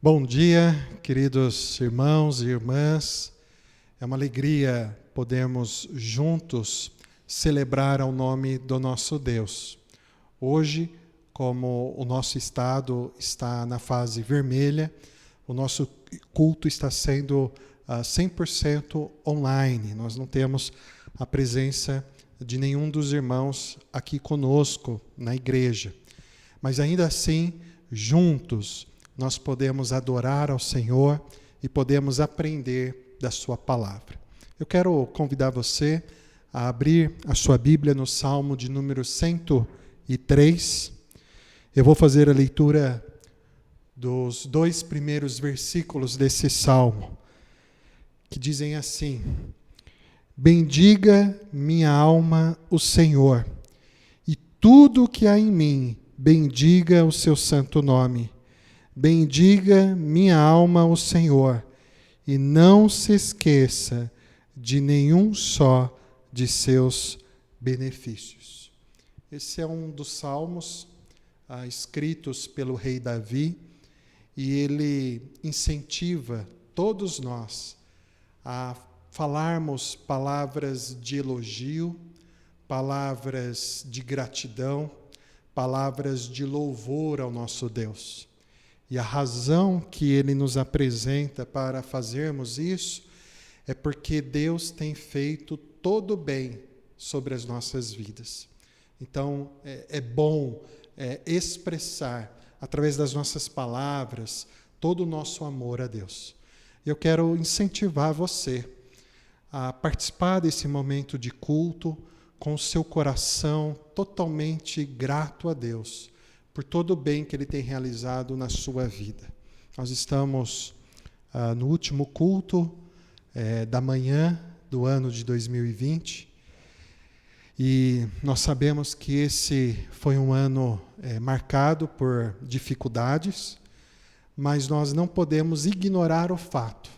Bom dia, queridos irmãos e irmãs. É uma alegria podermos juntos celebrar ao nome do nosso Deus. Hoje, como o nosso estado está na fase vermelha, o nosso culto está sendo 100% online. Nós não temos a presença de nenhum dos irmãos aqui conosco na igreja. Mas ainda assim, juntos, nós podemos adorar ao Senhor e podemos aprender da sua palavra. Eu quero convidar você a abrir a sua Bíblia no Salmo de número 103. Eu vou fazer a leitura dos 2 primeiros versículos desse salmo, que dizem assim: Bendiga minha alma o Senhor, e tudo o que há em mim, bendiga o seu santo nome. Bendiga minha alma o Senhor, e não se esqueça de nenhum só de seus benefícios. Esse é um dos salmos escritos pelo rei Davi, e ele incentiva todos nós a falarmos palavras de elogio, palavras de gratidão, palavras de louvor ao nosso Deus. E a razão que ele nos apresenta para fazermos isso é porque Deus tem feito todo o bem sobre as nossas vidas. Então, é bom expressar, através das nossas palavras, todo o nosso amor a Deus. Eu quero incentivar você a participar desse momento de culto com o seu coração totalmente grato a Deus, por todo o bem que Ele tem realizado na sua vida. Nós estamos no último culto da manhã do ano de 2020, e nós sabemos que esse foi um ano marcado por dificuldades, mas nós não podemos ignorar o fato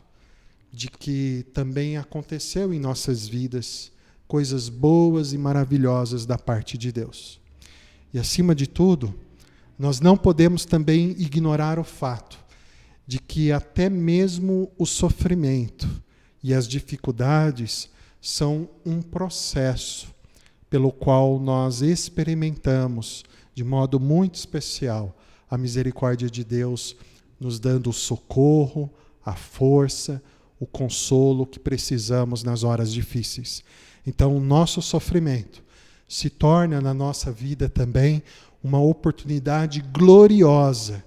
de que também aconteceu em nossas vidas coisas boas e maravilhosas da parte de Deus. E acima de tudo, nós não podemos também ignorar o fato de que até mesmo o sofrimento e as dificuldades são um processo pelo qual nós experimentamos de modo muito especial a misericórdia de Deus, nos dando o socorro, a força, o consolo que precisamos nas horas difíceis. Então, o nosso sofrimento se torna na nossa vida também uma oportunidade gloriosa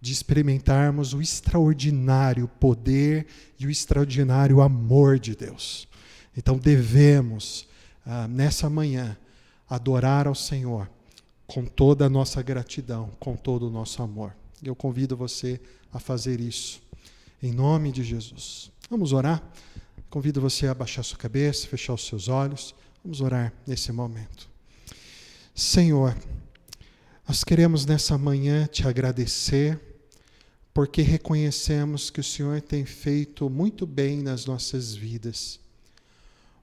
de experimentarmos o extraordinário poder e o extraordinário amor de Deus. Então devemos, nessa manhã, adorar ao Senhor com toda a nossa gratidão, com todo o nosso amor. Eu convido você a fazer isso, em nome de Jesus. Vamos orar? Convido você a abaixar sua cabeça, fechar os seus olhos. Vamos orar nesse momento. Senhor, nós queremos nessa manhã te agradecer, porque reconhecemos que o Senhor tem feito muito bem nas nossas vidas.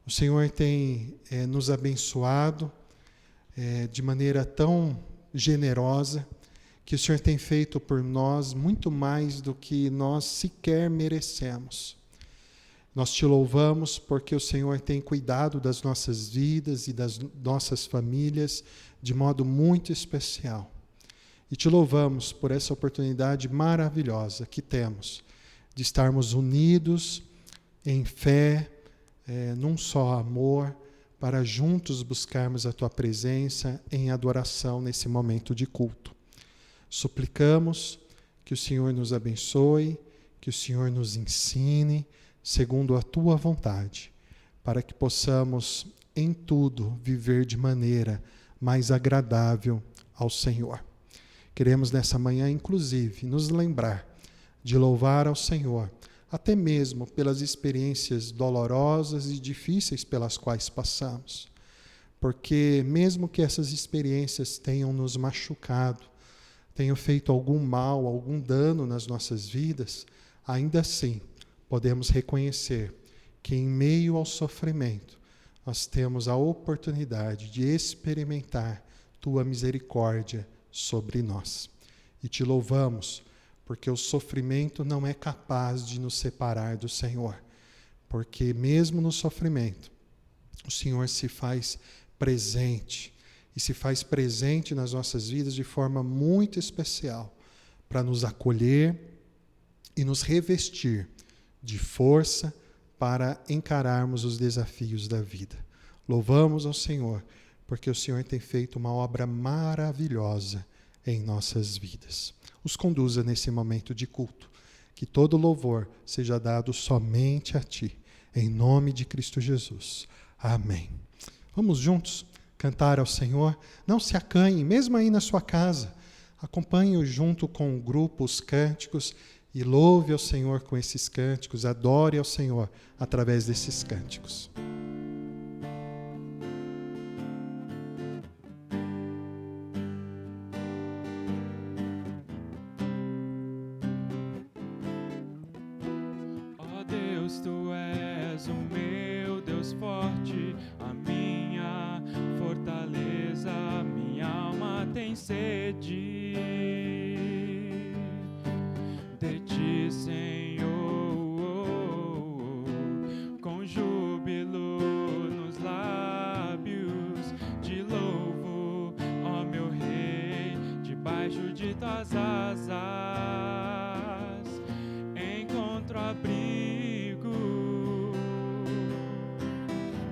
O Senhor tem nos abençoado de maneira tão generosa, que o Senhor tem feito por nós muito mais do que nós sequer merecemos. Nós te louvamos porque o Senhor tem cuidado das nossas vidas e das nossas famílias de modo muito especial. E te louvamos por essa oportunidade maravilhosa que temos de estarmos unidos em fé, num só amor, para juntos buscarmos a Tua presença em adoração nesse momento de culto. Suplicamos que o Senhor nos abençoe, que o Senhor nos ensine, segundo a Tua vontade, para que possamos em tudo viver de maneira mais agradável ao Senhor. Queremos nessa manhã, inclusive, nos lembrar de louvar ao Senhor, até mesmo pelas experiências dolorosas e difíceis pelas quais passamos. Porque mesmo que essas experiências tenham nos machucado, tenham feito algum mal, algum dano nas nossas vidas, ainda assim podemos reconhecer que em meio ao sofrimento nós temos a oportunidade de experimentar Tua misericórdia sobre nós. E te louvamos porque o sofrimento não é capaz de nos separar do Senhor. Porque mesmo no sofrimento, o Senhor se faz presente, e se faz presente nas nossas vidas de forma muito especial, para nos acolher e nos revestir de força para encararmos os desafios da vida. Louvamos ao Senhor, porque o Senhor tem feito uma obra maravilhosa em nossas vidas. Os conduza nesse momento de culto, que todo louvor seja dado somente a Ti, em nome de Cristo Jesus. Amém. Vamos juntos cantar ao Senhor. Não se acanhe, mesmo aí na sua casa. Acompanhe-o junto com o grupo os cânticos e louve ao Senhor com esses cânticos, adore ao Senhor através desses cânticos. Ó Deus, Tu és o meu Deus forte, a minha fortaleza, minha alma tem sede de Ti, Senhor, com júbilo nos lábios, te louvo, ó meu Rei, debaixo de Tuas asas encontro abrigo.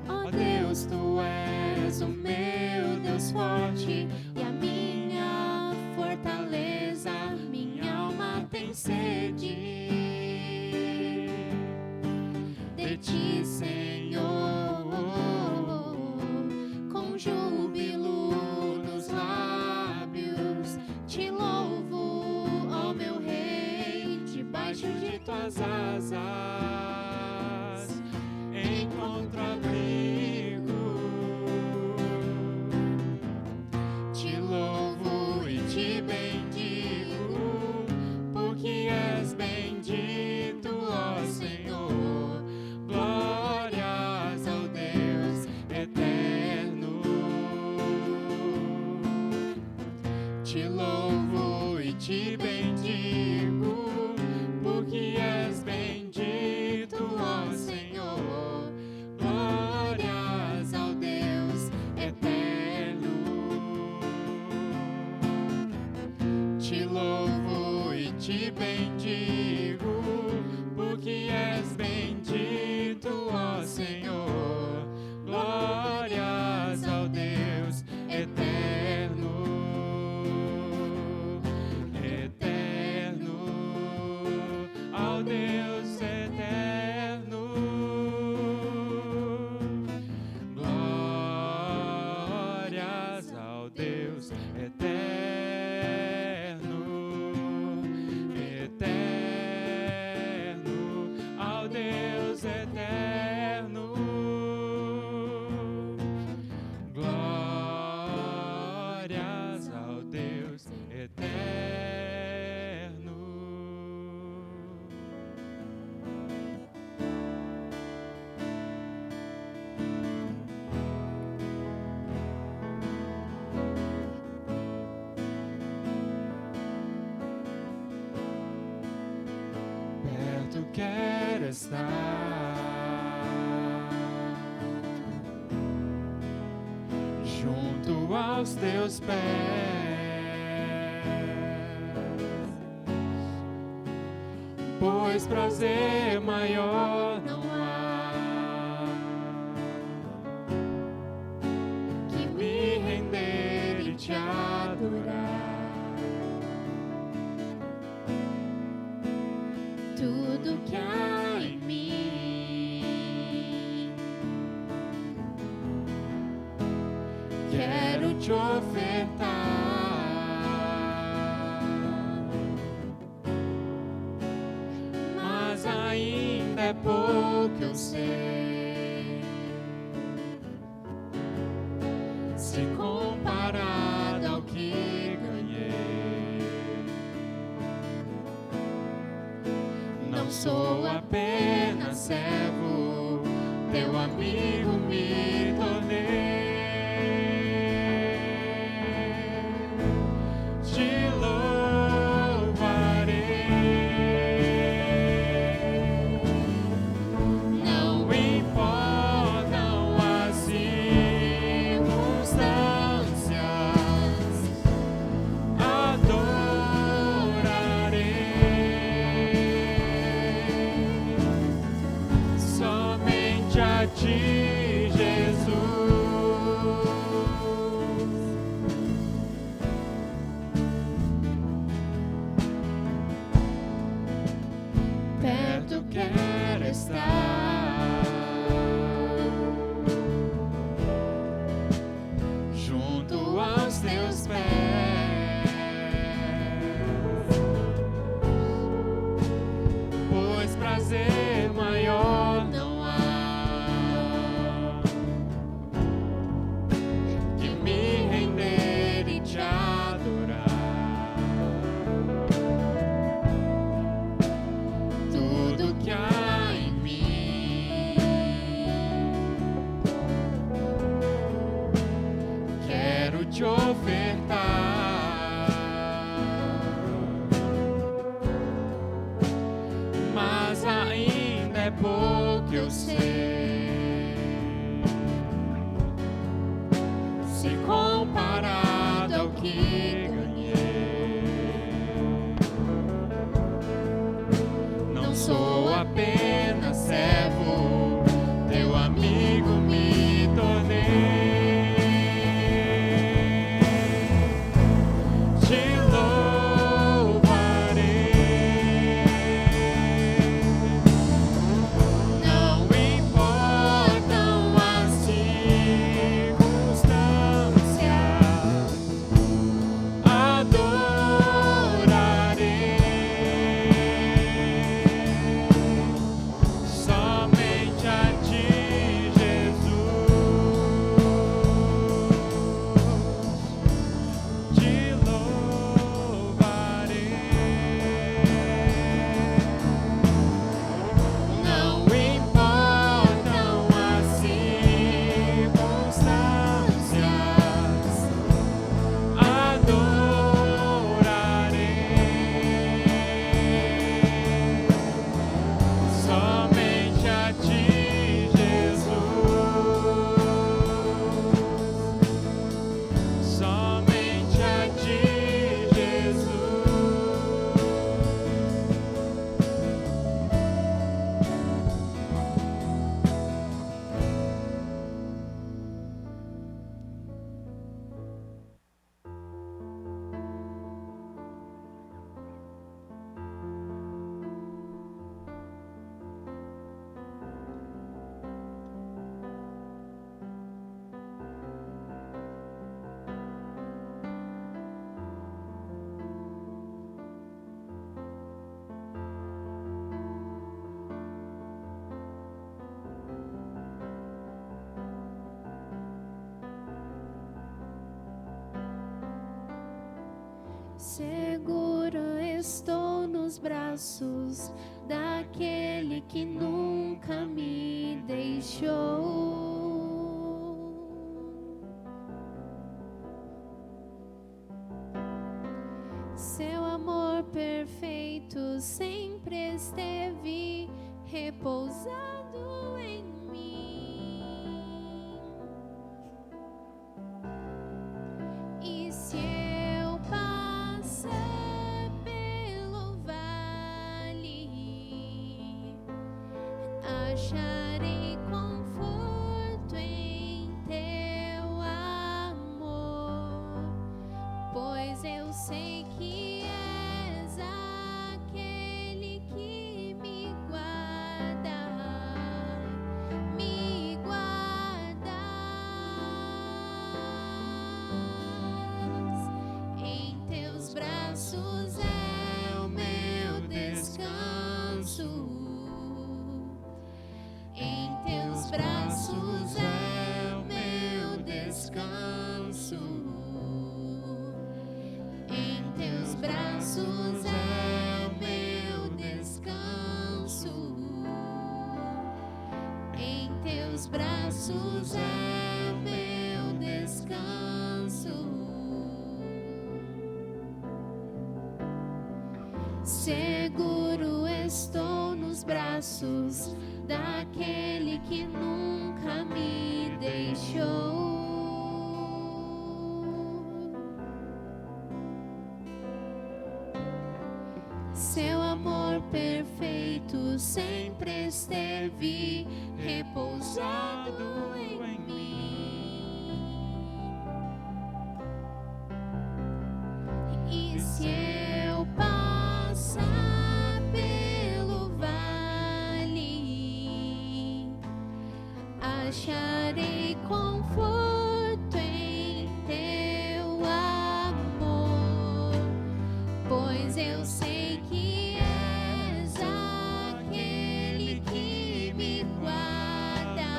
Ó Deus, Tu és o meu Deus forte e a minha fortaleza, minha alma tem sede de Ti, Senhor, com júbilo nos lábios, te louvo, ó meu Rei, debaixo de Tuas asas encontro abrigo. Te louvo e te bendigo, porque és bendito, ó Senhor. Glórias ao Deus eterno. Te louvo e te bendigo, porque és bendito, ó Senhor. Glórias ao Deus eterno. Te louvo e te bendigo, porque és bendito, ó Senhor. Glórias ao Deus eterno. Eterno, ao Deus eterno. Glórias ao Deus eterno. Eterno, ao Deus eterno. Glórias ao Deus eterno. Perto quero estar, junto aos Teus pés, pois prazer maior não há que me render e te adorar. Tudo que há em mim Quero te ofertar, mas ainda é pouco, eu sei, se comparado ao que ganhei. Não sou apenas servo, teu amigo me tornei. Te louvarei ofertar, mas ainda é pouco, eu sei, se comparado ao que sou apenas servo, teu amigo me tornei. Te louvarei, não importam as circunstâncias, adorarei. Somente a ti, Jesus, te louvarei. Não importam as circunstâncias, adorarei. Somente a ti, Jesus. Somente a ti, Jesus. Seguro estou nos braços daquele que nunca me deixou. Seu amor perfeito sempre esteve repousado em mim. E se eu passar pelo vale, acharei conforto em teu amor, pois eu sei que és aquele que me guarda, me guardas. Em teus braços é o meu descanso. Em teus braços é o meu descanso. Em teus braços é o meu descanso. Em teus braços é o meu descanso. Seguro estou nos braços daquele que nunca me deixou. Seu amor perfeito sempre esteve repousado em mim. E se eu passar pelo vale, acharei conforto em teu amor, pois eu sei que és aquele que me guarda,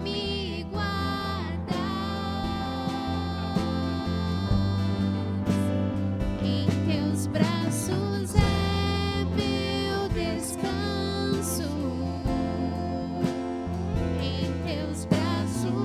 me guardas. Em teus braços é meu descanso. Em teus braços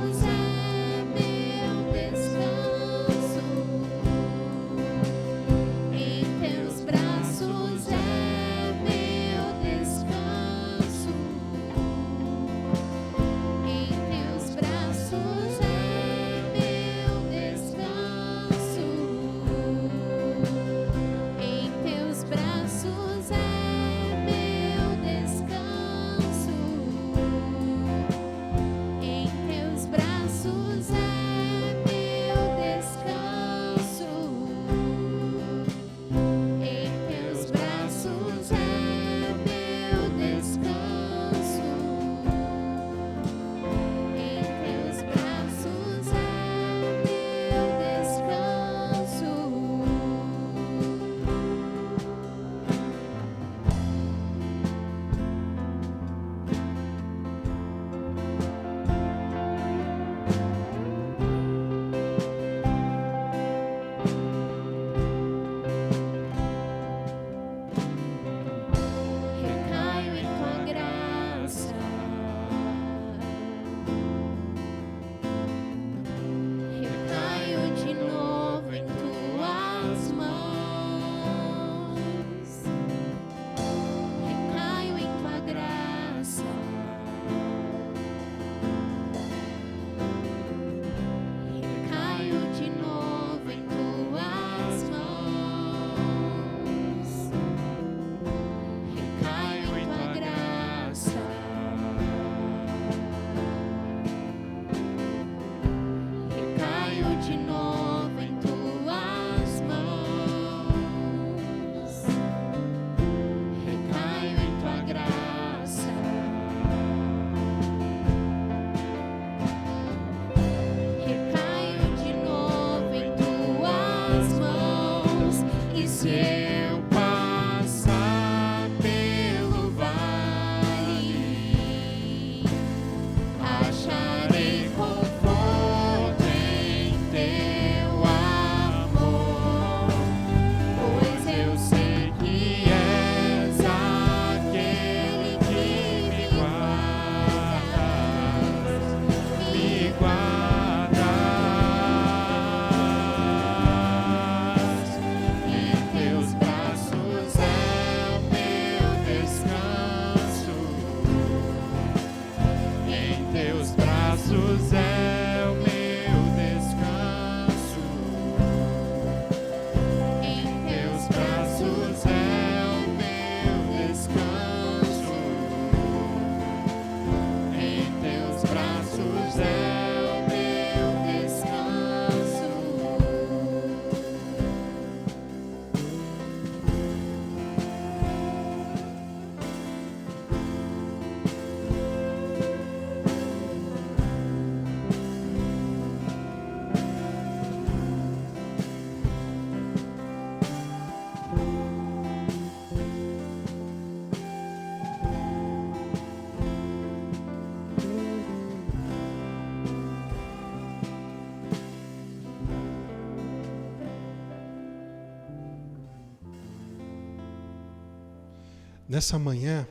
Nessa manhã,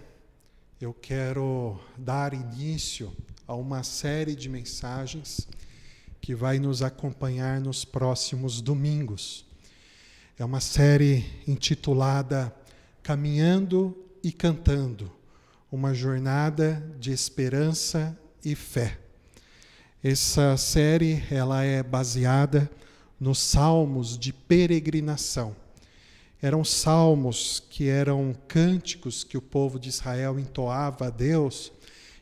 eu quero dar início a uma série de mensagens que vai nos acompanhar nos próximos domingos. É uma série intitulada Caminhando e Cantando, uma jornada de esperança e fé. Essa série ela é baseada nos salmos de peregrinação. Eram salmos que eram cânticos que o povo de Israel entoava a Deus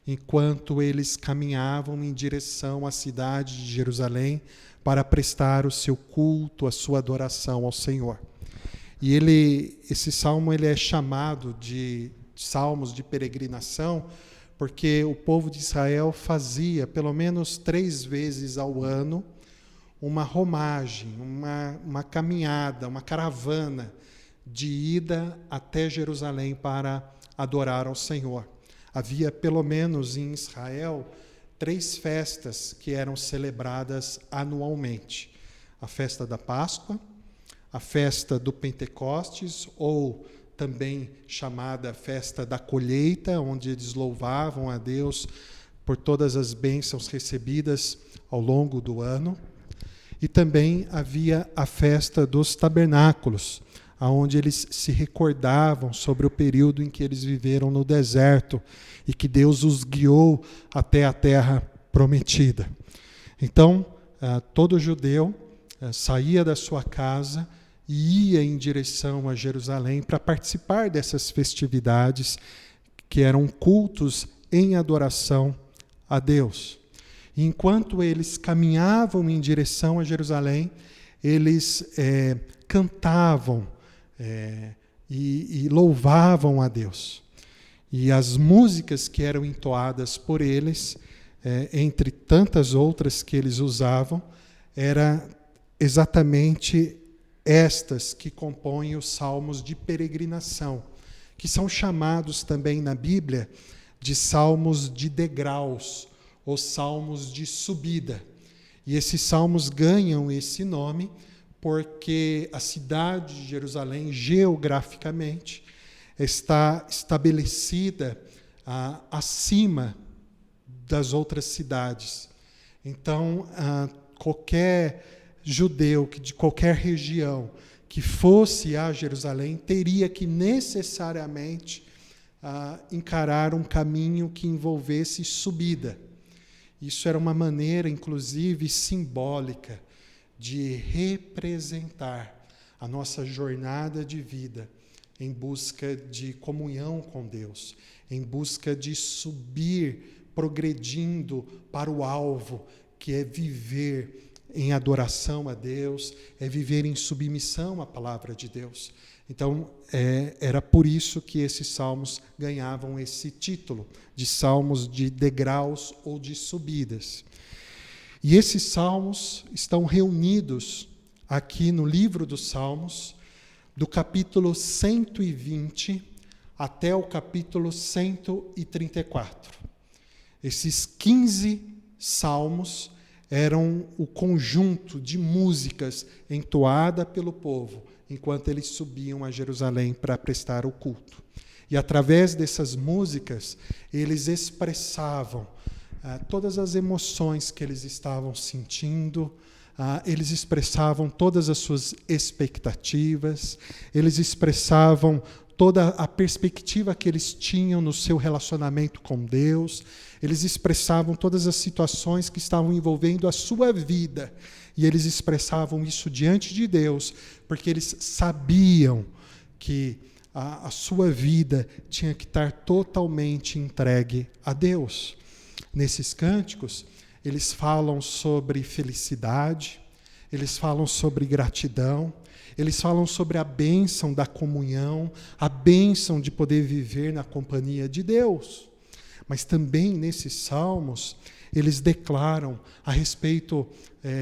enquanto eles caminhavam em direção à cidade de Jerusalém para prestar o seu culto, a sua adoração ao Senhor. E esse salmo ele é chamado de salmos de peregrinação porque o povo de Israel fazia pelo menos 3 vezes ao ano uma romagem, uma caminhada, uma caravana de ida até Jerusalém para adorar ao Senhor. Havia, pelo menos em Israel, 3 festas que eram celebradas anualmente. A festa da Páscoa, a festa do Pentecostes, ou também chamada festa da colheita, onde eles louvavam a Deus por todas as bênçãos recebidas ao longo do ano. E também havia a festa dos tabernáculos, onde eles se recordavam sobre o período em que eles viveram no deserto e que Deus os guiou até a terra prometida. Então, todo judeu saía da sua casa e ia em direção a Jerusalém para participar dessas festividades que eram cultos em adoração a Deus. E enquanto eles caminhavam em direção a Jerusalém, eles cantavam e louvavam a Deus. E as músicas que eram entoadas por eles, entre tantas outras que eles usavam, eram exatamente estas que compõem os salmos de peregrinação, que são chamados também na Bíblia de salmos de degraus, ou salmos de subida. E esses salmos ganham esse nome porque a cidade de Jerusalém, geograficamente, está estabelecida acima das outras cidades. Então, qualquer judeu de qualquer região que fosse a Jerusalém teria que necessariamente encarar um caminho que envolvesse subida. Isso era uma maneira, inclusive, simbólica de representar a nossa jornada de vida em busca de comunhão com Deus, em busca de subir, progredindo para o alvo, que é viver em adoração a Deus, é viver em submissão à palavra de Deus. Então, era por isso que esses salmos ganhavam esse título, de salmos de degraus ou de subidas. E esses salmos estão reunidos aqui no livro dos Salmos, do capítulo 120 até o capítulo 134. Esses 15 salmos eram o conjunto de músicas entoada pelo povo, enquanto eles subiam a Jerusalém para prestar o culto. E através dessas músicas, eles expressavam todas as emoções que eles estavam sentindo, eles expressavam todas as suas expectativas, eles expressavam toda a perspectiva que eles tinham no seu relacionamento com Deus, eles expressavam todas as situações que estavam envolvendo a sua vida, e eles expressavam isso diante de Deus, porque eles sabiam que a sua vida tinha que estar totalmente entregue a Deus. Nesses cânticos, eles falam sobre felicidade, eles falam sobre gratidão, eles falam sobre a bênção da comunhão, a bênção de poder viver na companhia de Deus. Mas também nesses salmos, eles declaram a respeito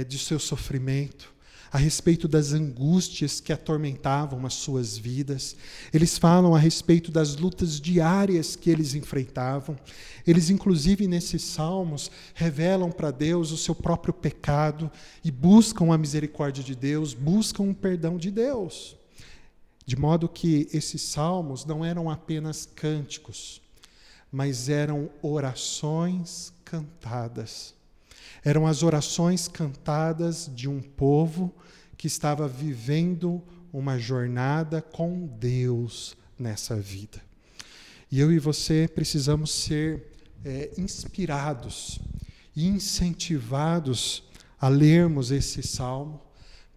de seu sofrimento, a respeito das angústias que atormentavam as suas vidas. Eles falam a respeito das lutas diárias que eles enfrentavam. Eles, inclusive, nesses salmos, revelam para Deus o seu próprio pecado e buscam a misericórdia de Deus, buscam o perdão de Deus. De modo que esses salmos não eram apenas cânticos, mas eram orações cantadas. Eram as orações cantadas de um povo que estava vivendo uma jornada com Deus nessa vida. E eu e você precisamos ser inspirados e incentivados a lermos esse salmo,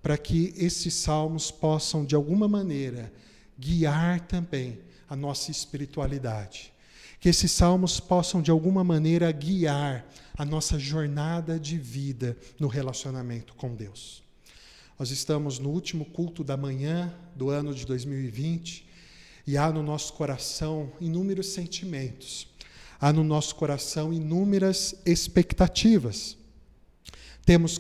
para que esses salmos possam, de alguma maneira, guiar também a nossa espiritualidade. Que esses salmos possam, de alguma maneira, guiar a nossa jornada de vida no relacionamento com Deus. Nós estamos no último culto da manhã do ano de 2020 e há no nosso coração inúmeros sentimentos, há no nosso coração inúmeras expectativas. Temos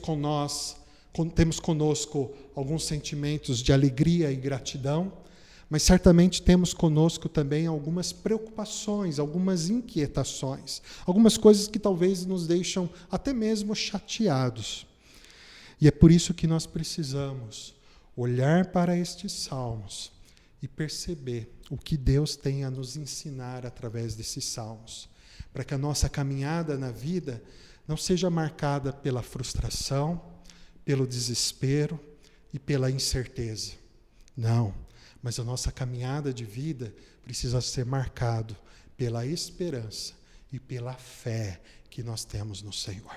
conosco alguns sentimentos de alegria e gratidão, mas certamente temos conosco também algumas preocupações, algumas inquietações, algumas coisas que talvez nos deixam até mesmo chateados. E é por isso que nós precisamos olhar para estes salmos e perceber o que Deus tem a nos ensinar através desses salmos, para que a nossa caminhada na vida não seja marcada pela frustração, pelo desespero e pela incerteza. Não, mas a nossa caminhada de vida precisa ser marcado pela esperança e pela fé que nós temos no Senhor.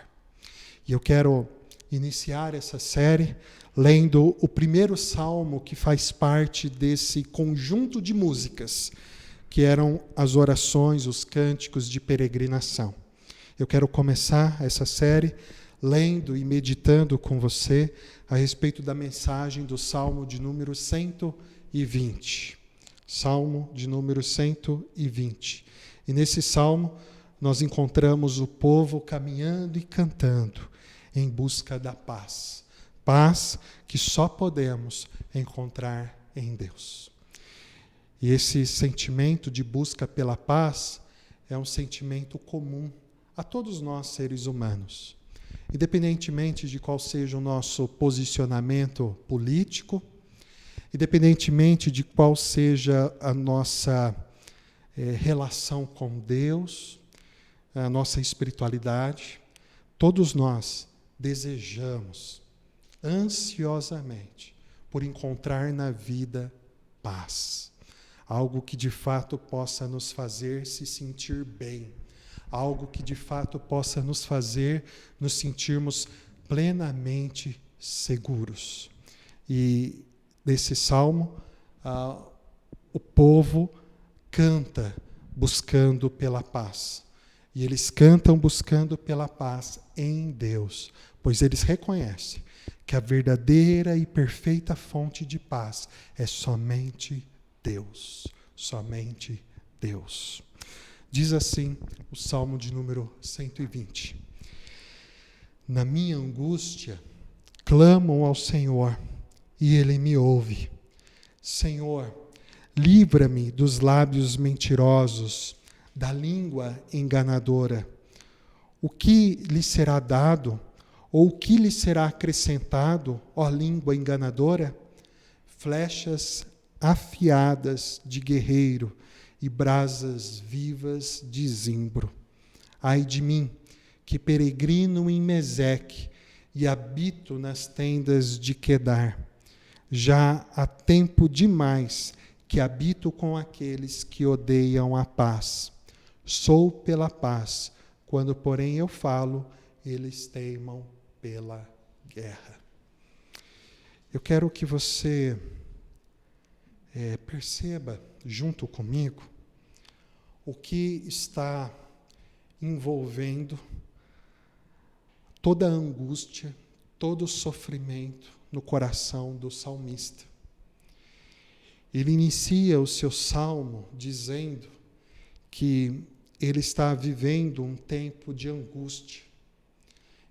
E eu quero iniciar essa série lendo o primeiro salmo que faz parte desse conjunto de músicas, que eram as orações, os cânticos de peregrinação. Eu quero começar essa série lendo e meditando com você a respeito da mensagem do Salmo de número 120. Salmo de número 120. E nesse salmo nós encontramos o povo caminhando e cantando em busca da paz. Paz que só podemos encontrar em Deus. E esse sentimento de busca pela paz é um sentimento comum a todos nós seres humanos. Independentemente de qual seja o nosso posicionamento político, independentemente de qual seja a nossa relação com Deus, a nossa espiritualidade, todos nós desejamos ansiosamente por encontrar na vida paz. Algo que de fato possa nos fazer se sentir bem. Algo que de fato possa nos fazer nos sentirmos plenamente seguros. E nesse salmo, o povo canta buscando pela paz. E eles cantam buscando pela paz em Deus, pois eles reconhecem que a verdadeira e perfeita fonte de paz é somente Deus. Somente Deus. Diz assim o Salmo de número 120. Na minha angústia, clamam ao Senhor, e Ele me ouve. Senhor, livra-me dos lábios mentirosos, da língua enganadora. O que lhe será dado, ou o que lhe será acrescentado, ó língua enganadora? Flechas afiadas de guerreiro, e brasas vivas de zimbro. Ai de mim, que peregrino em Meseque e habito nas tendas de Quedar. Já há tempo demais que habito com aqueles que odeiam a paz. Sou pela paz, quando porém eu falo, eles teimam pela guerra. Eu quero que você perceba junto comigo o que está envolvendo toda a angústia, todo o sofrimento no coração do salmista. Ele inicia o seu salmo dizendo que ele está vivendo um tempo de angústia.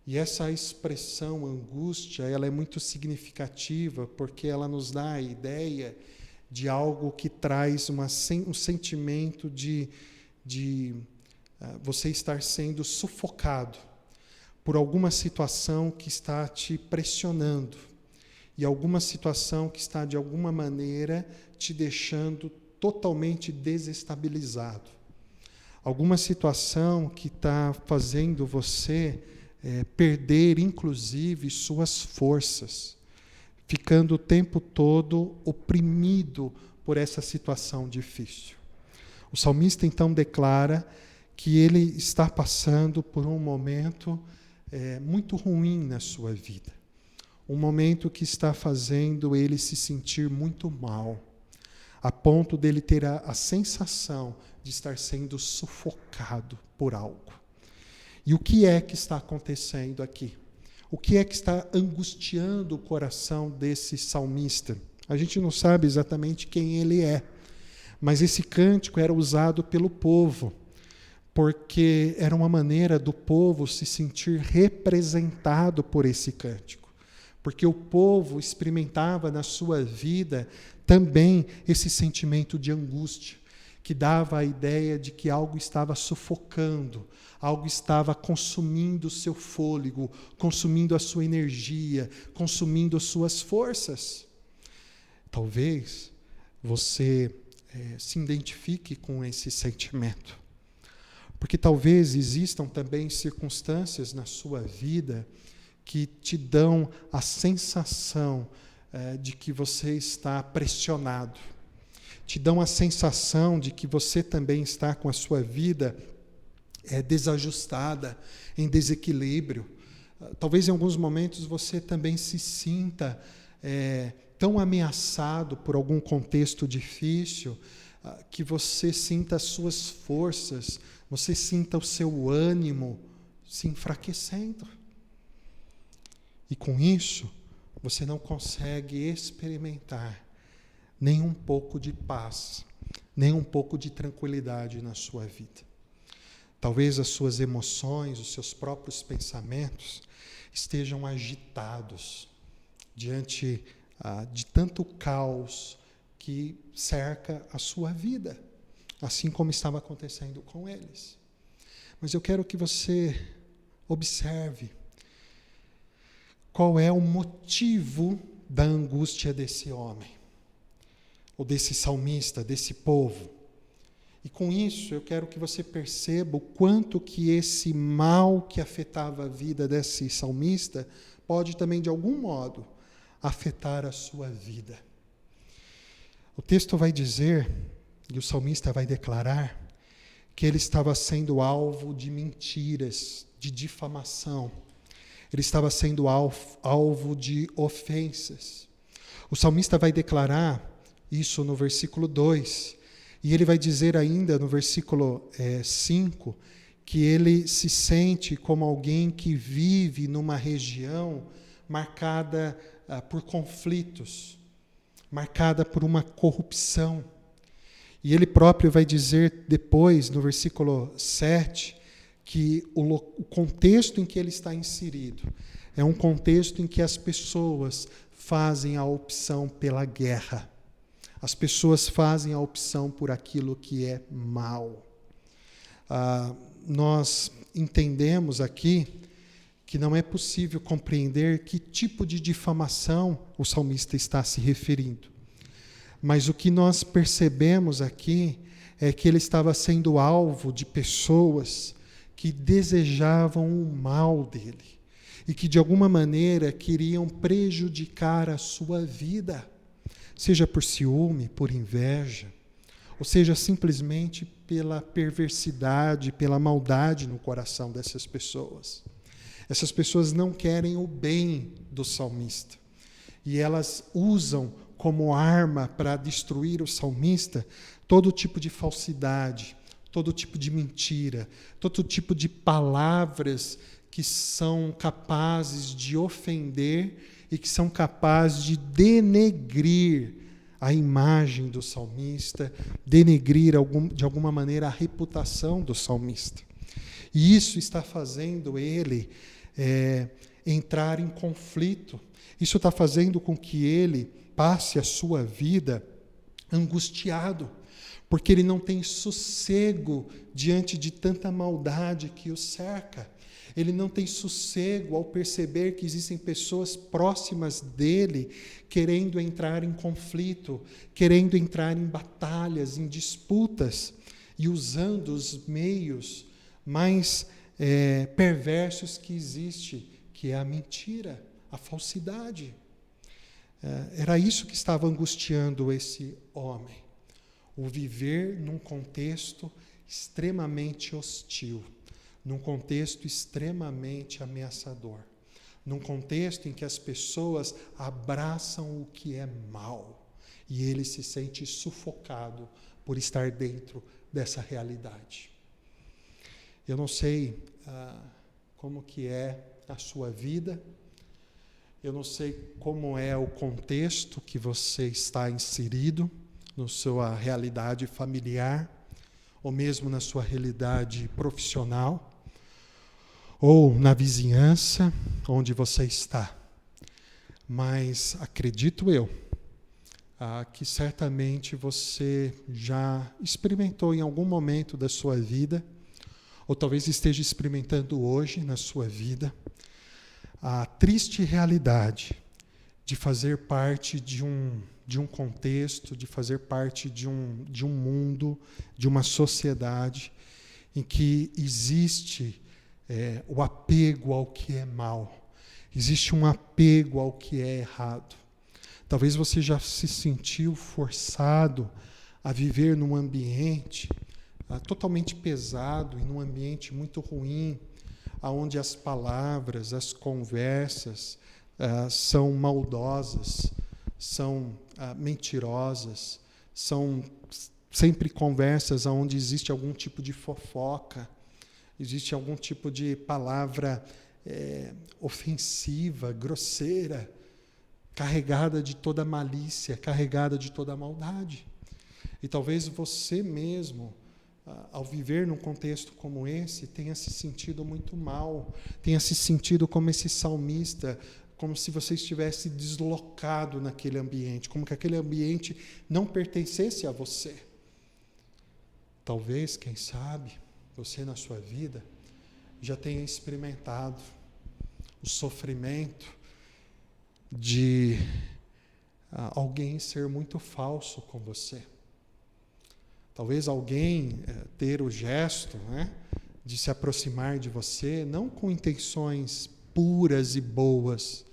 E essa expressão angústia, ela é muito significativa porque ela nos dá a ideia de algo que traz um sentimento de você estar sendo sufocado por alguma situação que está te pressionando. e alguma situação que está, de alguma maneira, te deixando totalmente desestabilizado. Alguma situação que está fazendo você perder, inclusive, suas forças, ficando o tempo todo oprimido por essa situação difícil. O salmista, então, declara que ele está passando por um momento muito ruim na sua vida. Um momento que está fazendo ele se sentir muito mal, a ponto dele ter a sensação de estar sendo sufocado por algo. E o que é que está acontecendo aqui? O que é que está angustiando o coração desse salmista? A gente não sabe exatamente quem ele é, mas esse cântico era usado pelo povo, porque era uma maneira do povo se sentir representado por esse cântico. Porque o povo experimentava na sua vida também esse sentimento de angústia, que dava a ideia de que algo estava sufocando, algo estava consumindo o seu fôlego, consumindo a sua energia, consumindo as suas forças. Talvez você se identifique com esse sentimento, porque talvez existam também circunstâncias na sua vida que te dão a sensação de que você está pressionado, te dão a sensação de que você também está com a sua vida desajustada, em desequilíbrio. Talvez em alguns momentos você também se sinta tão ameaçado por algum contexto difícil que você sinta as suas forças, você sinta o seu ânimo se enfraquecendo. E com isso, você não consegue experimentar nem um pouco de paz, nem um pouco de tranquilidade na sua vida. Talvez as suas emoções, os seus próprios pensamentos estejam agitados diante de tanto caos que cerca a sua vida, assim como estava acontecendo com eles. Mas eu quero que você observe qual é o motivo da angústia desse homem, ou desse salmista, desse povo. E com isso eu quero que você perceba o quanto que esse mal que afetava a vida desse salmista pode também, de algum modo, afetar a sua vida. O texto vai dizer, e o salmista vai declarar, que ele estava sendo alvo de mentiras, de difamação. Ele estava sendo alvo de ofensas. O salmista vai declarar isso no versículo 2, e ele vai dizer ainda no versículo 5, que ele se sente como alguém que vive numa região marcada por conflitos, marcada por uma corrupção. E ele próprio vai dizer depois, no versículo 7, que o contexto em que ele está inserido é um contexto em que as pessoas fazem a opção pela guerra. As pessoas fazem a opção por aquilo que é mal. Nós entendemos aqui que não é possível compreender que tipo de difamação o salmista está se referindo. Mas o que nós percebemos aqui é que ele estava sendo alvo de pessoas que desejavam o mal dele e que, de alguma maneira, queriam prejudicar a sua vida, seja por ciúme, por inveja, ou seja, simplesmente pela perversidade, pela maldade no coração dessas pessoas. Essas pessoas não querem o bem do salmista, e elas usam como arma para destruir o salmista todo tipo de falsidade, todo tipo de mentira, todo tipo de palavras que são capazes de ofender e que são capazes de denegrir a imagem do salmista, denegrir de alguma maneira a reputação do salmista. E isso está fazendo ele entrar em conflito. Isso está fazendo com que ele passe a sua vida angustiado, porque ele não tem sossego diante de tanta maldade que o cerca. Ele não tem sossego ao perceber que existem pessoas próximas dele querendo entrar em conflito, querendo entrar em batalhas, em disputas, e usando os meios mais perversos que existe, que é a mentira, a falsidade. Era isso que estava angustiando esse homem. O viver num contexto extremamente hostil, num contexto extremamente ameaçador, num contexto em que as pessoas abraçam o que é mal e ele se sente sufocado por estar dentro dessa realidade. Eu não sei como que é a sua vida, eu não sei como é o contexto que você está inserido, na sua realidade familiar, ou mesmo na sua realidade profissional, ou na vizinhança onde você está. Mas acredito eu que certamente você já experimentou em algum momento da sua vida, ou talvez esteja experimentando hoje na sua vida, a triste realidade de fazer parte de um contexto, de fazer parte de um mundo, de uma sociedade em que existe o apego ao que é mal, existe um apego ao que é errado. Talvez você já se sentiu forçado a viver num ambiente totalmente pesado e num ambiente muito ruim, onde as palavras, as conversas são maldosas, são mentirosas, são sempre conversas onde existe algum tipo de fofoca, existe algum tipo de palavra ofensiva, grosseira, carregada de toda malícia, carregada de toda maldade. E talvez você mesmo, ao viver num contexto como esse, tenha se sentido muito mal, tenha se sentido como esse salmista, como se você estivesse deslocado naquele ambiente, como que aquele ambiente não pertencesse a você. Talvez, quem sabe, você na sua vida já tenha experimentado o sofrimento de alguém ser muito falso com você. Talvez alguém ter o gesto, de se aproximar de você, não com intenções puras e boas,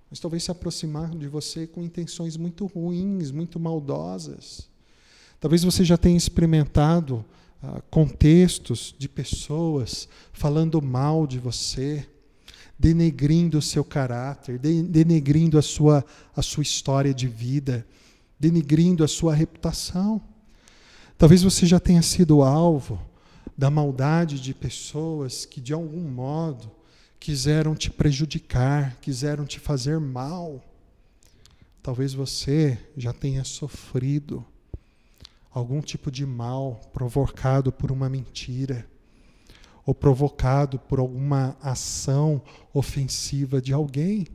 mas talvez se aproximar de você com intenções muito ruins, muito maldosas. Talvez você já tenha experimentado contextos de pessoas falando mal de você, denegrindo o seu caráter, denegrindo a sua história de vida, denegrindo a sua reputação. Talvez você já tenha sido alvo da maldade de pessoas que, de algum modo, quiseram te prejudicar, quiseram te fazer mal. Talvez você já tenha sofrido algum tipo de mal provocado por uma mentira, ou provocado por alguma ação ofensiva de alguém.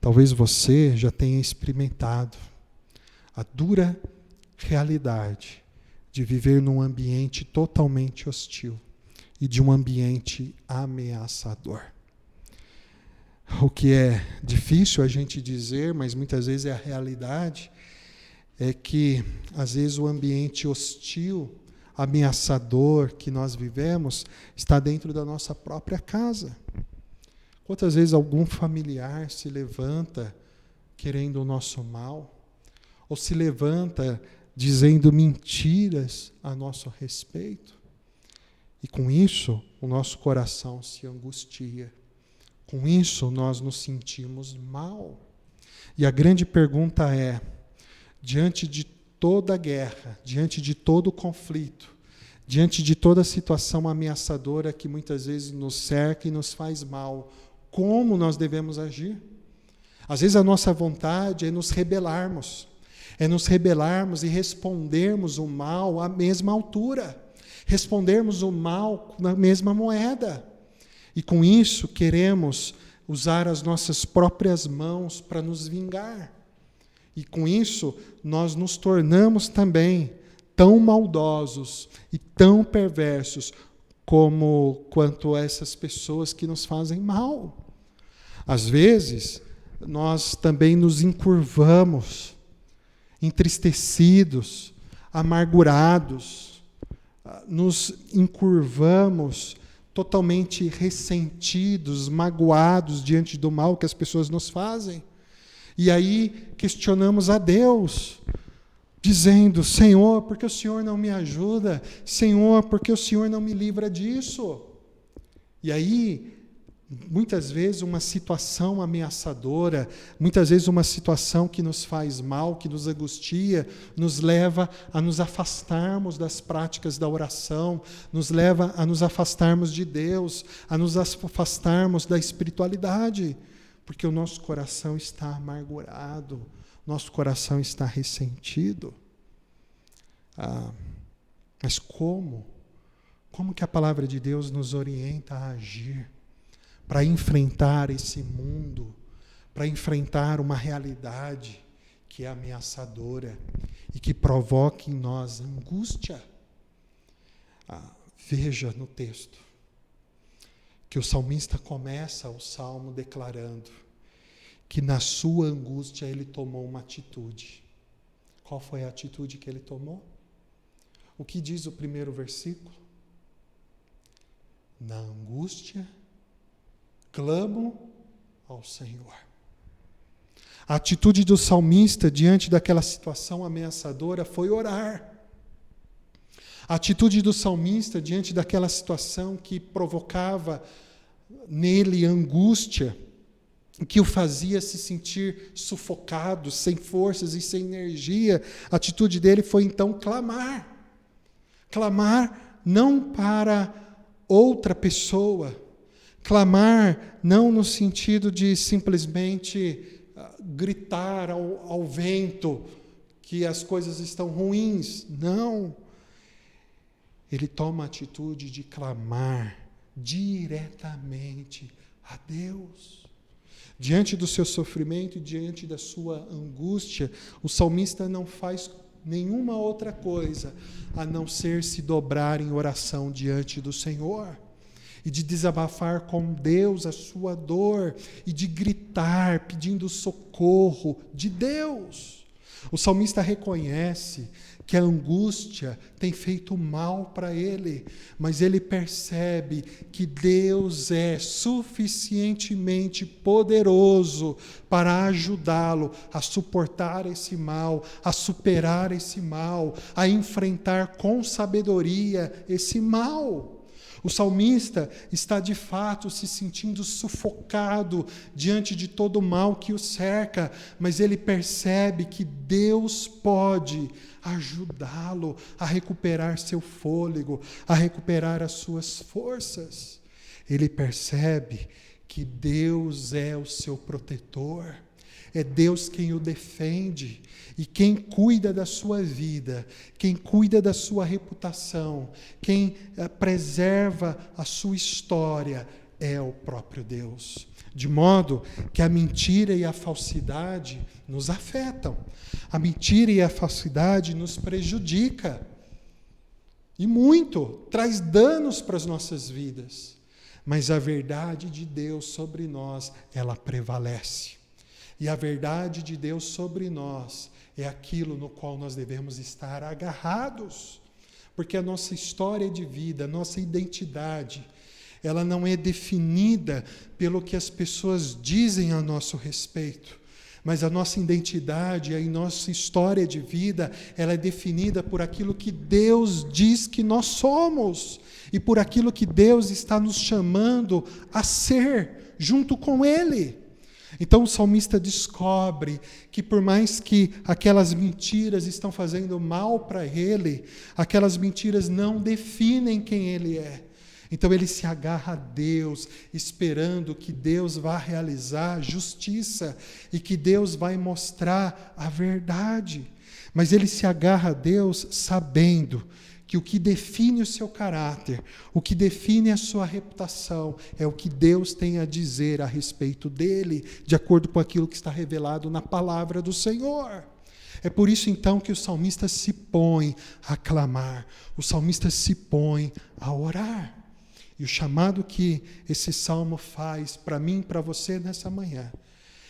Talvez você já tenha experimentado a dura realidade de viver num ambiente totalmente hostil e de um ambiente ameaçador. O que é difícil a gente dizer, mas muitas vezes é a realidade, é que às vezes o ambiente hostil, ameaçador que nós vivemos está dentro da nossa própria casa. Quantas vezes algum familiar se levanta querendo o nosso mal, ou se levanta dizendo mentiras a nosso respeito, e com isso o nosso coração se angustia, com isso nós nos sentimos mal. E a grande pergunta é, diante de toda a guerra, diante de todo o conflito, diante de toda a situação ameaçadora que muitas vezes nos cerca e nos faz mal, como nós devemos agir? Às vezes a nossa vontade é nos rebelarmos e respondermos o mal à mesma altura, respondermos o mal na mesma moeda. E com isso queremos usar as nossas próprias mãos para nos vingar. E com isso nós nos tornamos também tão maldosos e tão perversos como quanto a essas pessoas que nos fazem mal. Às vezes, nós também nos encurvamos, entristecidos, amargurados, nos encurvamos totalmente ressentidos, magoados diante do mal que as pessoas nos fazem. E aí questionamos a Deus, dizendo: Senhor, por que o Senhor não me ajuda? Senhor, por que o Senhor não me livra disso? E aí, muitas vezes uma situação ameaçadora, muitas vezes uma situação que nos faz mal, que nos angustia, nos leva a nos afastarmos das práticas da oração, nos leva a nos afastarmos de Deus, a nos afastarmos da espiritualidade, porque o nosso coração está amargurado, nosso coração está ressentido. Mas como? Como que a palavra de Deus nos orienta a agir para enfrentar esse mundo, para enfrentar uma realidade que é ameaçadora e que provoca em nós angústia? Veja no texto que o salmista começa o salmo declarando que na sua angústia ele tomou uma atitude. Qual foi a atitude que ele tomou? O que diz o primeiro versículo? Na angústia, clamo ao Senhor. A atitude do salmista diante daquela situação ameaçadora foi orar. A atitude do salmista diante daquela situação que provocava nele angústia, que o fazia se sentir sufocado, sem forças e sem energia, a atitude dele foi então clamar. Clamar não para outra pessoa, clamar não no sentido de simplesmente gritar ao vento que as coisas estão ruins. Não. Ele toma a atitude de clamar diretamente a Deus. Diante do seu sofrimento e diante da sua angústia, o salmista não faz nenhuma outra coisa a não ser se dobrar em oração diante do Senhor e de desabafar com Deus a sua dor e de gritar pedindo socorro de Deus. O salmista reconhece que a angústia tem feito mal para ele, mas ele percebe que Deus é suficientemente poderoso para ajudá-lo a suportar esse mal, a superar esse mal, a enfrentar com sabedoria esse mal. O salmista está de fato se sentindo sufocado diante de todo o mal que o cerca, mas ele percebe que Deus pode ajudá-lo a recuperar seu fôlego, a recuperar as suas forças. Ele percebe que Deus é o seu protetor. É Deus quem o defende e quem cuida da sua vida, quem cuida da sua reputação, quem preserva a sua história é o próprio Deus. De modo que a mentira e a falsidade nos afetam. A mentira e a falsidade nos prejudica. E muito, traz danos para as nossas vidas. Mas a verdade de Deus sobre nós, ela prevalece. E a verdade de Deus sobre nós é aquilo no qual nós devemos estar agarrados. Porque a nossa história de vida, a nossa identidade, ela não é definida pelo que as pessoas dizem a nosso respeito. Mas a nossa identidade, a nossa história de vida, ela é definida por aquilo que Deus diz que nós somos. E por aquilo que Deus está nos chamando a ser, junto com Ele. Então o salmista descobre que por mais que aquelas mentiras estão fazendo mal para ele, aquelas mentiras não definem quem ele é. Então ele se agarra a Deus, esperando que Deus vá realizar justiça e que Deus vai mostrar a verdade. Mas ele se agarra a Deus sabendo que o que define o seu caráter, o que define a sua reputação, é o que Deus tem a dizer a respeito dele, de acordo com aquilo que está revelado na palavra do Senhor. É por isso então que o salmista se põe a clamar, o salmista se põe a orar. E o chamado que esse salmo faz para mim e para você nessa manhã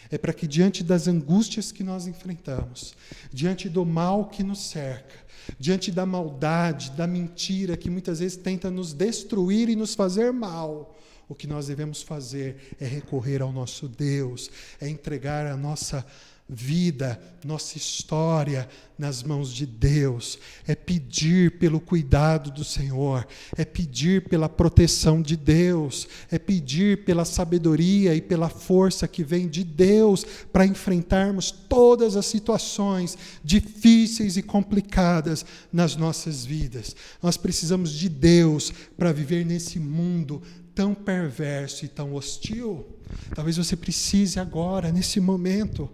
é para que diante das angústias que nós enfrentamos, diante do mal que nos cerca, diante da maldade, da mentira que muitas vezes tenta nos destruir e nos fazer mal, o que nós devemos fazer é recorrer ao nosso Deus, é entregar a nossa vida, nossa história nas mãos de Deus, é pedir pelo cuidado do Senhor, é pedir pela proteção de Deus, é pedir pela sabedoria e pela força que vem de Deus para enfrentarmos todas as situações difíceis e complicadas nas nossas vidas. Nós precisamos de Deus para viver nesse mundo tão perverso e tão hostil. Talvez você precise agora, nesse momento,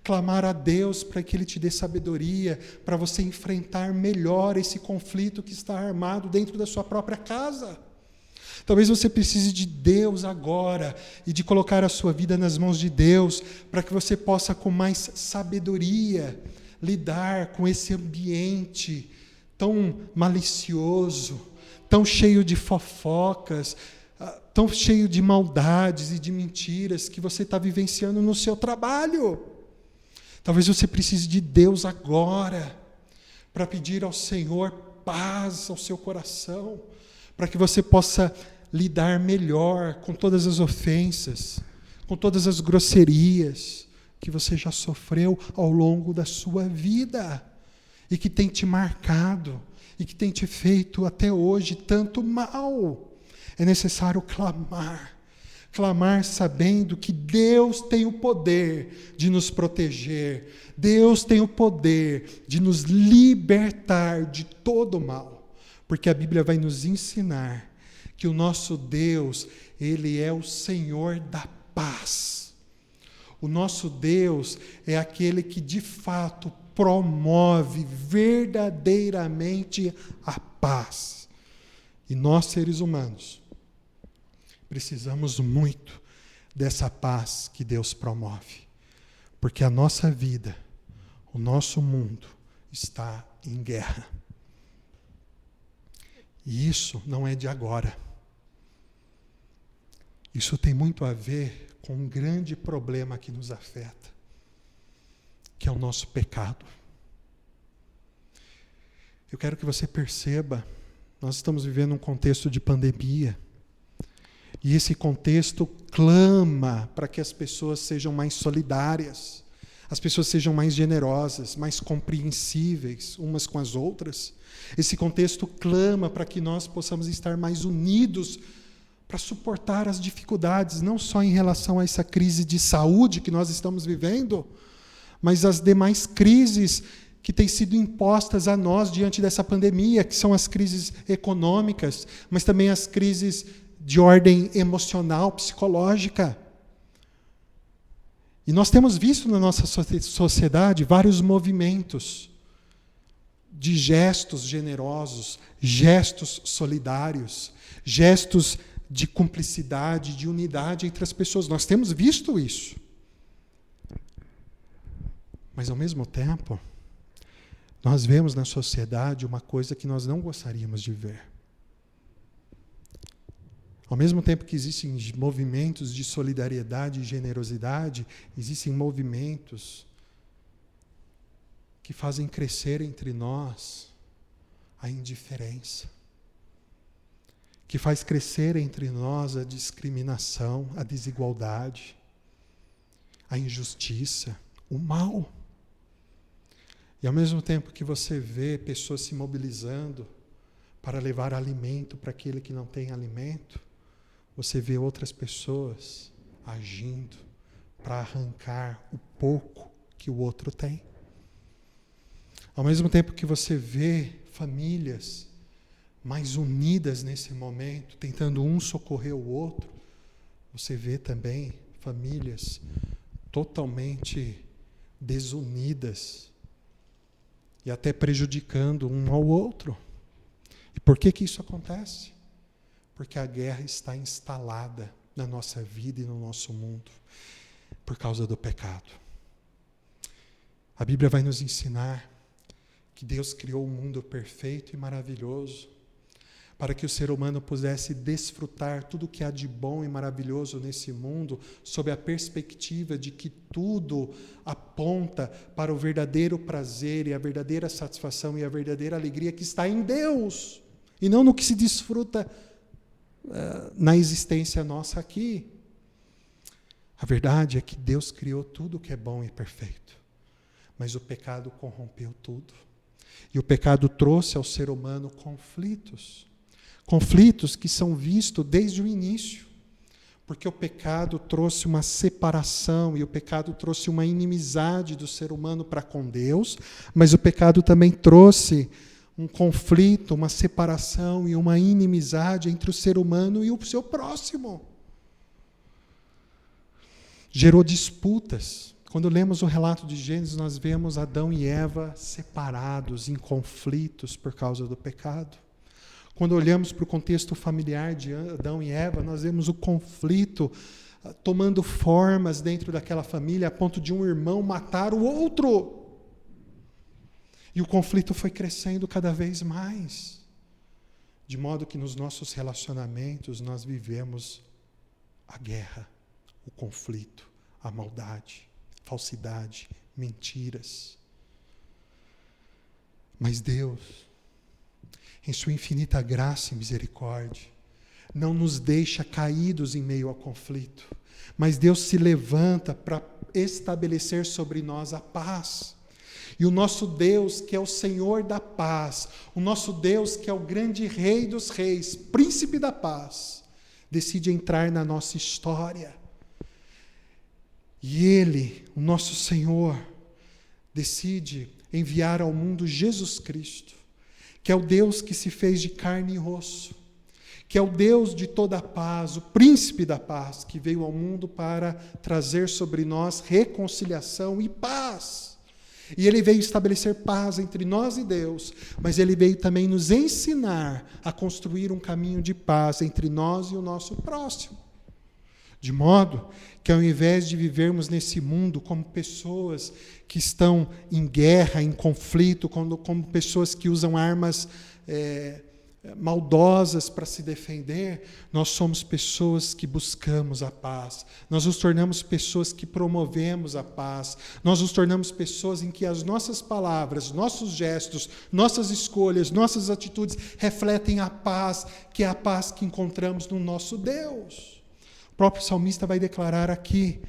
clamar a Deus para que Ele te dê sabedoria, para você enfrentar melhor esse conflito que está armado dentro da sua própria casa. Talvez você precise de Deus agora e de colocar a sua vida nas mãos de Deus, para que você possa com mais sabedoria lidar com esse ambiente tão malicioso, tão cheio de fofocas, tão cheio de maldades e de mentiras que você está vivenciando no seu trabalho. Talvez você precise de Deus agora para pedir ao Senhor paz ao seu coração, para que você possa lidar melhor com todas as ofensas, com todas as grosserias que você já sofreu ao longo da sua vida e que tem te marcado e que tem te feito até hoje tanto mal. É necessário clamar sabendo que Deus tem o poder de nos proteger, Deus tem o poder de nos libertar de todo o mal, porque a Bíblia vai nos ensinar que o nosso Deus, Ele é o Senhor da paz. O nosso Deus é aquele que de fato promove verdadeiramente a paz. E nós, seres humanos, precisamos muito dessa paz que Deus promove, porque a nossa vida, o nosso mundo está em guerra. E isso não é de agora. Isso tem muito a ver com um grande problema que nos afeta, que é o nosso pecado. Eu quero que você perceba, nós estamos vivendo um contexto de pandemia, e esse contexto clama para que as pessoas sejam mais solidárias, as pessoas sejam mais generosas, mais compreensíveis umas com as outras. Esse contexto clama para que nós possamos estar mais unidos para suportar as dificuldades, não só em relação a essa crise de saúde que nós estamos vivendo, mas as demais crises que têm sido impostas a nós diante dessa pandemia, que são as crises econômicas, mas também as crises de ordem emocional, psicológica. E nós temos visto na nossa sociedade vários movimentos de gestos generosos, gestos solidários, gestos de cumplicidade, de unidade entre as pessoas. Nós temos visto isso. Mas, ao mesmo tempo, nós vemos na sociedade uma coisa que nós não gostaríamos de ver. Ao mesmo tempo que existem movimentos de solidariedade e generosidade, existem movimentos que fazem crescer entre nós a indiferença, que faz crescer entre nós a discriminação, a desigualdade, a injustiça, o mal. E ao mesmo tempo que você vê pessoas se mobilizando para levar alimento para aquele que não tem alimento, você vê outras pessoas agindo para arrancar o pouco que o outro tem. Ao mesmo tempo que você vê famílias mais unidas nesse momento, tentando um socorrer o outro, você vê também famílias totalmente desunidas e até prejudicando um ao outro. E por que isso acontece? Porque a guerra está instalada na nossa vida e no nosso mundo por causa do pecado. A Bíblia vai nos ensinar que Deus criou um mundo perfeito e maravilhoso, para que o ser humano pudesse desfrutar tudo que há de bom e maravilhoso nesse mundo, sob a perspectiva de que tudo aponta para o verdadeiro prazer e a verdadeira satisfação e a verdadeira alegria que está em Deus, e não no que se desfruta na existência nossa aqui. A verdade é que Deus criou tudo que é bom e perfeito, mas o pecado corrompeu tudo. E o pecado trouxe ao ser humano conflitos que são vistos desde o início, porque o pecado trouxe uma separação e o pecado trouxe uma inimizade do ser humano para com Deus, mas o pecado também trouxe um conflito, uma separação e uma inimizade entre o ser humano e o seu próximo. Gerou disputas. Quando lemos o relato de Gênesis, nós vemos Adão e Eva separados, em conflitos por causa do pecado. Quando olhamos para o contexto familiar de Adão e Eva, nós vemos o conflito tomando formas dentro daquela família, a ponto de um irmão matar o outro. E o conflito foi crescendo cada vez mais, de modo que nos nossos relacionamentos nós vivemos a guerra, o conflito, a maldade, falsidade, mentiras. Mas Deus, em sua infinita graça e misericórdia, não nos deixa caídos em meio ao conflito, mas Deus se levanta para estabelecer sobre nós a paz. E o nosso Deus, que é o Senhor da paz, o nosso Deus, que é o grande Rei dos reis, Príncipe da paz, decide entrar na nossa história. E Ele, o nosso Senhor, decide enviar ao mundo Jesus Cristo, que é o Deus que se fez de carne e osso, que é o Deus de toda a paz, o Príncipe da paz, que veio ao mundo para trazer sobre nós reconciliação e paz. E Ele veio estabelecer paz entre nós e Deus, mas Ele veio também nos ensinar a construir um caminho de paz entre nós e o nosso próximo. De modo que, ao invés de vivermos nesse mundo como pessoas que estão em guerra, em conflito, como pessoas que usam armas maldosas para se defender, nós somos pessoas que buscamos a paz. Nós nos tornamos pessoas que promovemos a paz. Nós nos tornamos pessoas em que as nossas palavras, nossos gestos, nossas escolhas, nossas atitudes refletem a paz, que é a paz que encontramos no nosso Deus. O próprio salmista vai declarar aqui,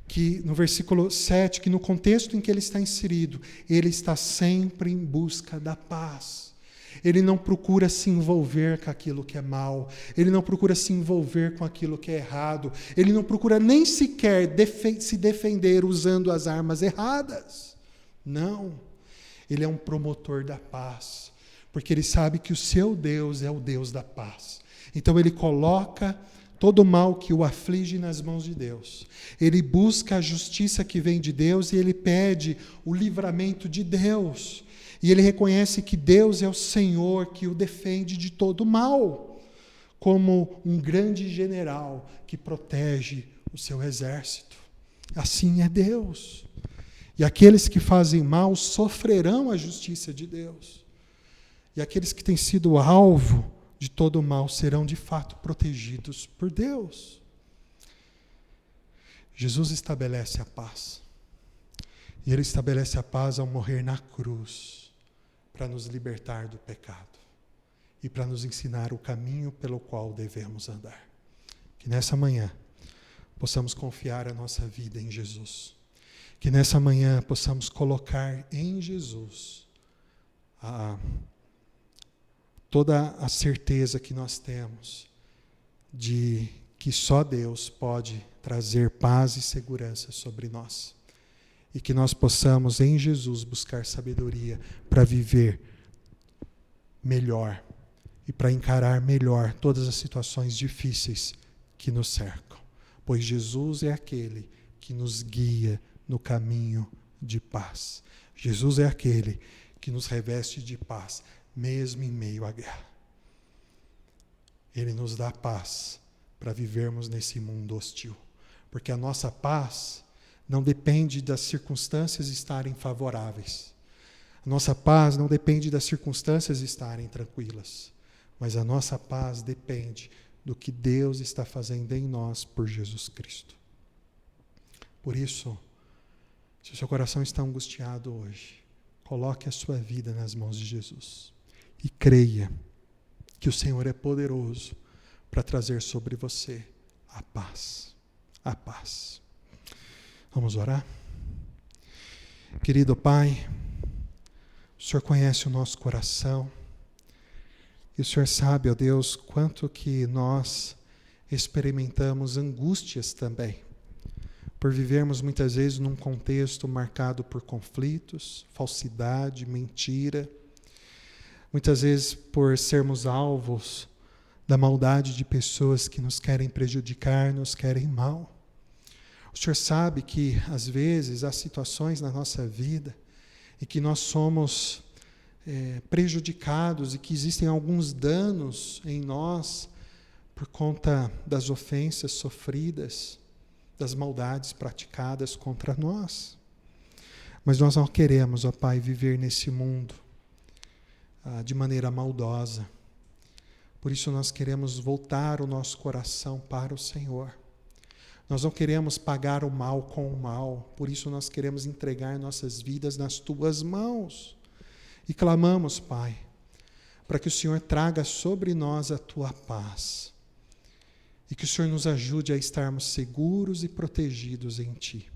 que no versículo 7, que no contexto em que ele está inserido, ele está sempre em busca da paz. Ele não procura se envolver com aquilo que é mal, ele não procura se envolver com aquilo que é errado, ele não procura nem sequer se defender usando as armas erradas. Não, ele é um promotor da paz, porque ele sabe que o seu Deus é o Deus da paz. Então ele coloca todo o mal que o aflige nas mãos de Deus. Ele busca a justiça que vem de Deus e ele pede o livramento de Deus. E ele reconhece que Deus é o Senhor que o defende de todo mal, como um grande general que protege o seu exército. Assim é Deus. E aqueles que fazem mal sofrerão a justiça de Deus. E aqueles que têm sido alvo de todo mal serão de fato protegidos por Deus. Jesus estabelece a paz. E Ele estabelece a paz ao morrer na cruz, para nos libertar do pecado e para nos ensinar o caminho pelo qual devemos andar. Que nessa manhã possamos confiar a nossa vida em Jesus. Que nessa manhã possamos colocar em Jesus toda a certeza que nós temos de que só Deus pode trazer paz e segurança sobre nós. E que nós possamos, em Jesus, buscar sabedoria para viver melhor e para encarar melhor todas as situações difíceis que nos cercam. Pois Jesus é aquele que nos guia no caminho de paz. Jesus é aquele que nos reveste de paz, mesmo em meio à guerra. Ele nos dá paz para vivermos nesse mundo hostil. Porque a nossa paz não depende das circunstâncias estarem favoráveis. A nossa paz não depende das circunstâncias estarem tranquilas. mas a nossa paz depende do que Deus está fazendo em nós por Jesus Cristo. Por isso, se o seu coração está angustiado hoje, coloque a sua vida nas mãos de Jesus e creia que o Senhor é poderoso para trazer sobre você a paz. A paz. Vamos orar? Querido Pai, o Senhor conhece o nosso coração e o Senhor sabe, ó Deus, quanto que nós experimentamos angústias também, por vivermos muitas vezes num contexto marcado por conflitos, falsidade, mentira, muitas vezes por sermos alvos da maldade de pessoas que nos querem prejudicar, nos querem mal. O Senhor sabe que, às vezes, há situações na nossa vida em que nós somos prejudicados e que existem alguns danos em nós por conta das ofensas sofridas, das maldades praticadas contra nós. Mas nós não queremos, ó Pai, viver nesse mundo de maneira maldosa. Por isso nós queremos voltar o nosso coração para o Senhor. Nós não queremos pagar o mal com o mal, por isso nós queremos entregar nossas vidas nas Tuas mãos. E clamamos, Pai, para que o Senhor traga sobre nós a Tua paz. E que o Senhor nos ajude a estarmos seguros e protegidos em Ti.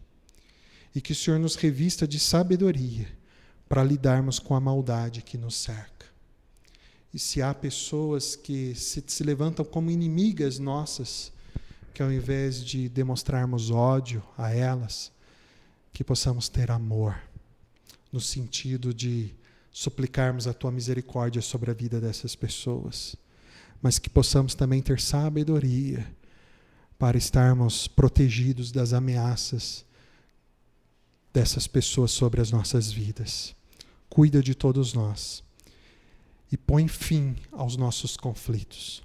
E que o Senhor nos revista de sabedoria para lidarmos com a maldade que nos cerca. E se há pessoas que se levantam como inimigas nossas, que ao invés de demonstrarmos ódio a elas, que possamos ter amor, no sentido de suplicarmos a Tua misericórdia sobre a vida dessas pessoas, mas que possamos também ter sabedoria para estarmos protegidos das ameaças dessas pessoas sobre as nossas vidas. Cuida de todos nós e põe fim aos nossos conflitos.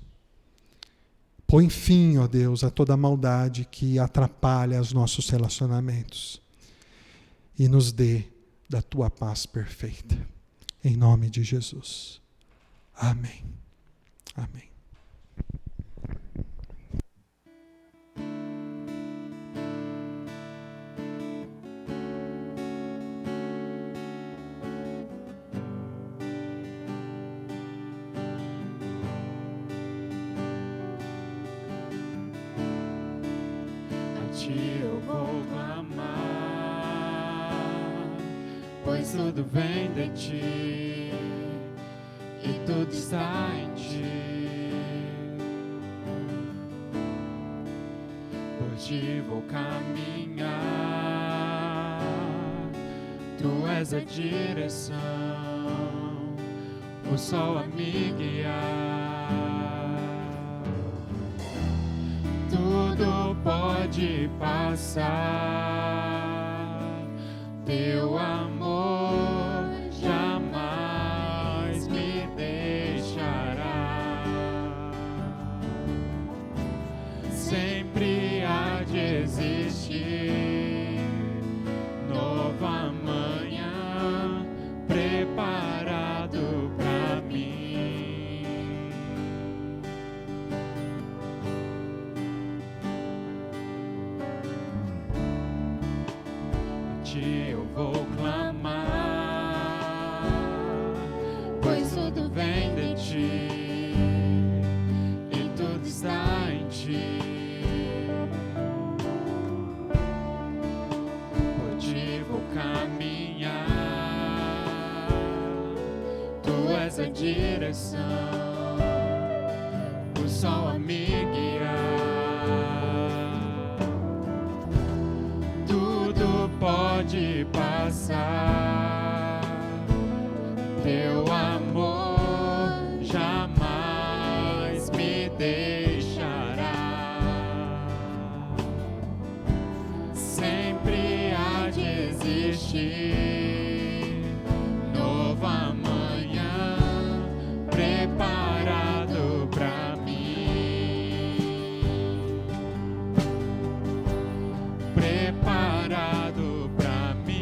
Põe fim, ó Deus, a toda maldade que atrapalha os nossos relacionamentos. E nos dê da Tua paz perfeita. Em nome de Jesus. Amém. Amém. Eu vou clamar, pois tudo vem de Ti e tudo está em Ti. Por Ti vou caminhar, Tu és a direção, o sol a me guiar. Tudo pode passar, Teu amor jamais me deixará. Sempre há de existir nova manhã preparado pra mim. Eu vou clamar, pois tudo vem de Ti e tudo está em Ti. Por Ti vou caminhar, Tu és a direção, o sol a me guiar. Pode passar, Teu amor jamais me deixará. Sempre há de existir nova manhã preparado pra mim. Preparado pra mim.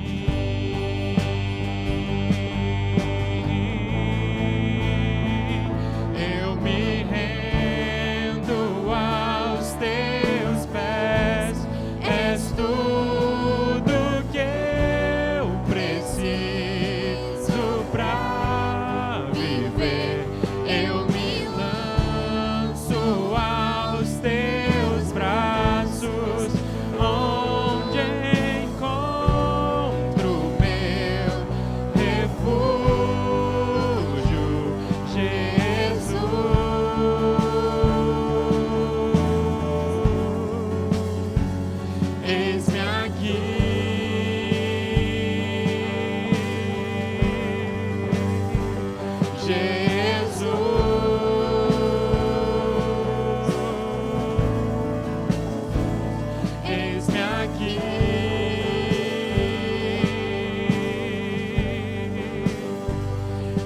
Eis-me aqui.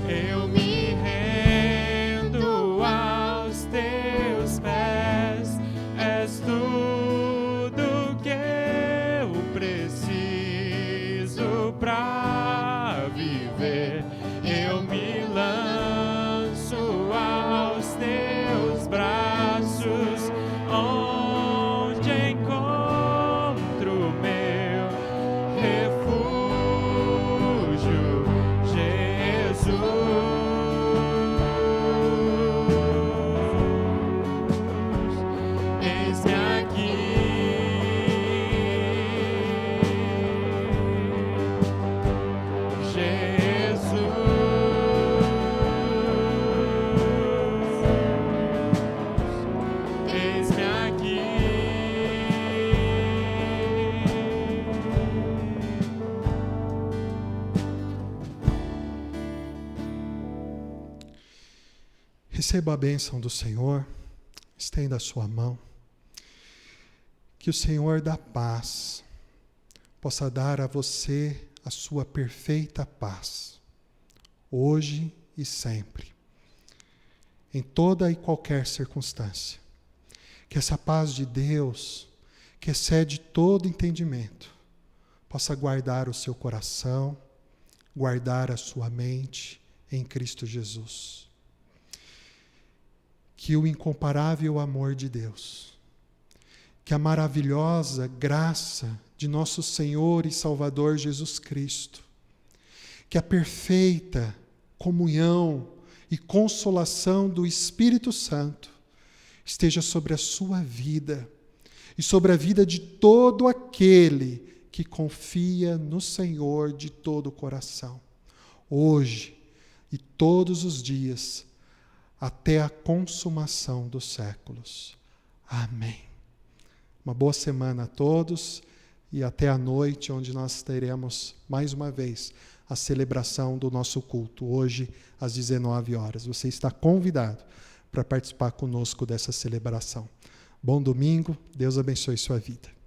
Eu me rendo aos teus pés. És tudo que eu preciso pra viver. Eu me lanço aos teus braços, onde encontro meu refúgio, Jesus. Eis-me aqui. Eis-me aqui. Receba a bênção do Senhor, estenda a sua mão. Que o Senhor da paz possa dar a você a sua perfeita paz, hoje e sempre, em toda e qualquer circunstância. Que essa paz de Deus, que excede todo entendimento, possa guardar o seu coração, guardar a sua mente em Cristo Jesus. Que o incomparável amor de Deus, que a maravilhosa graça de nosso Senhor e Salvador Jesus Cristo, que a perfeita comunhão e consolação do Espírito Santo esteja sobre a sua vida e sobre a vida de todo aquele que confia no Senhor de todo o coração, hoje e todos os dias, até a consumação dos séculos. Amém. Uma boa semana a todos e até a noite, onde nós teremos mais uma vez a celebração do nosso culto, hoje às 19 horas. Você está convidado para participar conosco dessa celebração. Bom domingo, Deus abençoe sua vida.